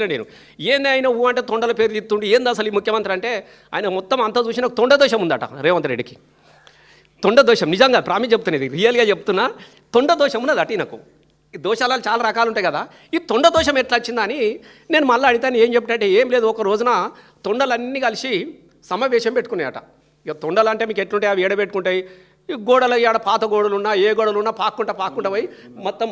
నేను ఏంది ఆయన ఊ అంటే తొండల పేరు తిత్తుండి ఏంది అసలు ఈ ముఖ్యమంత్రి అంటే ఆయన మొత్తం అంతా చూసి నాకు తొండ దోషం ఉందట రేవంత్ రెడ్డికి. తొండ దోషం నిజంగా ప్రామిస్ చెప్తున్నది, రియల్గా చెప్తున్నా. తొండ దోషం ఉన్నది అటు నాకు. ఈ దోషాలు చాలా రకాలు ఉంటాయి కదా, ఈ తొండ దోషం ఎట్లా వచ్చిందని నేను మళ్ళీ అడిగితే ఏం చెప్పినట్టే ఏం లేదు, ఒక రోజున తొండలన్నీ కలిసి సమావేశం పెట్టుకున్నాయట. ఇక తొండలు అంటే మీకు ఎట్లుంటాయి, అవి ఏడబెట్టుకుంటాయి. ఈ గోడలు ఆడ పాత గోడలు ఉన్నా ఏ గోడలు ఉన్నా పాక్కుంటా పోయి మొత్తం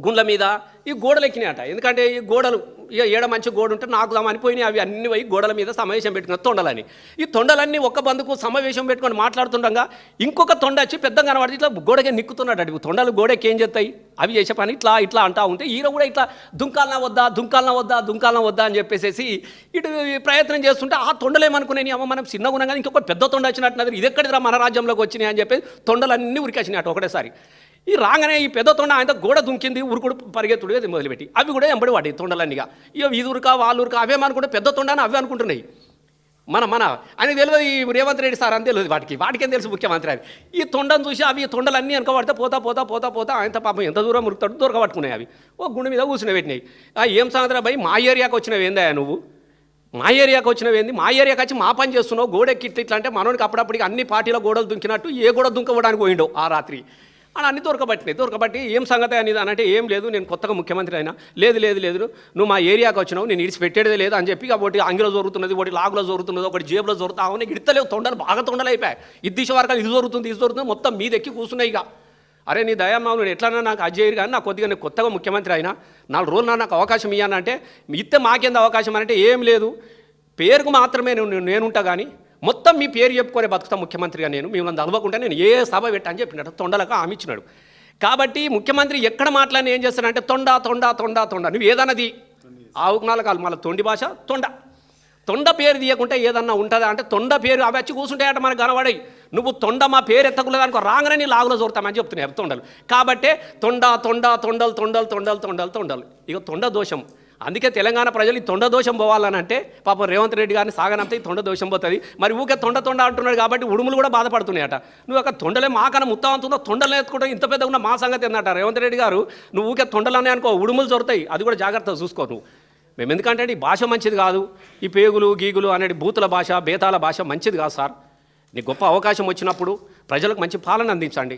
గుండ్ల మీద ఈ గోడలు ఎక్కినాయట. ఎందుకంటే ఈ గోడలు ఇక ఏడ మంచి గోడ ఉంటే నాకు అనిపోయినాయి, అవి అన్ని పోయి గోడల మీద సమావేశం పెట్టుకున్న తొండలని. ఈ తొండలన్నీ ఒక్క బందుకు సమావేశం పెట్టుకొని మాట్లాడుతుండగా ఇంకొక తొండ వచ్చి పెద్దగా కనబడి ఇట్లా గోడకే నిక్కుతున్నాడు. అటు తొండలు గోడకి ఏం చేస్తాయి, అవి చేసే పని ఇట్లా ఇట్లా అంటా ఉంటే ఈయన కూడా ఇట్లా దుంకాలనా వద్దా అని చెప్పేసి ఇటు ప్రయత్నం చేస్తుంటే ఆ తొండలేమనుకునేవి అమ్మ మనం చిన్నగా ఉన్నాం కానీ ఇంకొక పెద్ద తొండ వచ్చినట్టున్నది, ఇది ఎక్కడిరా మన రాజ్యంలోకి వచ్చినాయి అని చెప్పి తొండలన్నీ ఉరికేసినాయి అటు ఒకటేసారి. ఈ రాగానే ఈ పెద్ద తొండ ఆయన గోడ దుంకింది, ఉరుకుడు పరిగెత్తుడు మొదలుపెట్టి అవి కూడా ఎంబడి పడ్డాయి తొండలన్నీగా. ఇక ఇది ఉరకా వాళ్ళు ఉరకా అవేమనుకుంటే పెద్ద తొండ అని అవే అనుకుంటున్నాయి. మన ఆయనకు తెలియదు ఈ రేవంత్ రెడ్డి సార్ అని తెలియదు, వాటికేం తెలుసు ముఖ్యమంత్రి అని. ఈ తొండను చూసి అవి తొండలన్నీ అనుకోబడితే పోతా ఆయన పాపం ఎంత దూరం ఉరుకుతాడు దొరకబట్టుకున్నాయి. అవి ఓ గుండె మీద కూర్చుని పెట్టినాయి. ఏం సంగతి భయ్, మా ఏరియాకి వచ్చినవి ఏందా నువ్వు, మా ఏరియాకి వచ్చినవేంది, మా ఏరియాకి వచ్చి మా పని చేస్తున్నావు, గోడెక్కి ఇట్లా అంటే మనోనికి అప్పుడప్పటికి అన్ని పార్టీల గోడలు దుంకినట్టు ఏ గోడ దుంకవడానికి పోయిండో ఆ రాత్రి అని అన్ని దొరకబట్టి ఏం సంగతి అనేది అని అంటే ఏం లేదు, నేను కొత్తగా ముఖ్యమంత్రి అయినా లేదు నువ్వు మా ఏరియాకి వచ్చినావు, నేను ఇడిచి పెట్టేదే లేదు అని చెప్పి ఒకటి అంగిలో జరుగుతున్నది, ఒకటి లాగులో జరుగుతున్నది, ఒకటి జేబులో జరుగుతా అవును ఇడతలేవు తొండలు బాగా తొండలు అయిపోయాయి. ఇది దిశ వరకు ఇది జరుగుతుంది మొత్తం మీదెక్కి కూర్చున్నాయి. ఇక అరే నీ దయామావు నేను ఎట్లన్నా నాకు అజ్జయ్యరు కానీ నాకు కొద్దిగా నేను కొత్తగా ముఖ్యమంత్రి అయినా 4 రోజులు నాకు అవకాశం ఇవ్వానంటే ఇస్తే మాకేంది అవకాశం అంటే ఏం లేదు, పేరుకు మాత్రమే నేనుంటా కానీ మొత్తం మీ పేరు చెప్పుకొని బతుకుతా ముఖ్యమంత్రిగా నేను మిమ్మల్ని తలవకుండా నేను ఏ సభ పెట్టని చెప్పినట్టు తొండలకు హామీ ఇచ్చినాడు. కాబట్టి ముఖ్యమంత్రి ఎక్కడ మాట్లాడిన ఏం చేస్తాడంటే తొండ నువ్వు ఏదన్నది ఆవుకు నాలుగు మళ్ళీ తొండి భాష తొండ పేరు తీయకుంటే ఏదన్నా ఉంటుందా అంటే తొండ పేరు అవి వచ్చి కూర్చుంటాయట మనకు కనబడాయి. నువ్వు తొండ మా పేరు ఎత్తకులేదనుకో రాగానే నీ లాగులో చూడతామని చెప్తున్నాయి తొండలు. కాబట్టే తొండలు ఇక తొండ దోషం. అందుకే తెలంగాణ ప్రజలు ఈ తొండ దోషం పోవాలని అంటే పాపం రేవంత్ రెడ్డి గారిని సాగనంతే ఈ తొండ దోషం పోతుంది. మరి ఊకే తొండ అంటున్నాడు కాబట్టి ఉడుములు కూడా బాధపడుతున్నాయట. నువ్వు ఒక తొండలే మాకన్నా ముత్తవంతుందో తొండలు ఎత్తుకుంటే ఇంత పెద్ద ఉన్న మా సంగతి ఏందట రేవంత్ రెడ్డి గారు, నువ్వు ఊకే తొండలనే అనుకో ఉడుములు దొరుకుతాయి, అది కూడా జాగ్రత్తగా చూసుకో నువ్వు. మేము ఎందుకంటే ఈ భాష మంచిది కాదు, ఈ పేగులు గీగులు అనేది బూతుల భాష బేతాల భాష మంచిది కాదు సార్. నీకు గొప్ప అవకాశం వచ్చినప్పుడు ప్రజలకు మంచి పాలన అందించండి.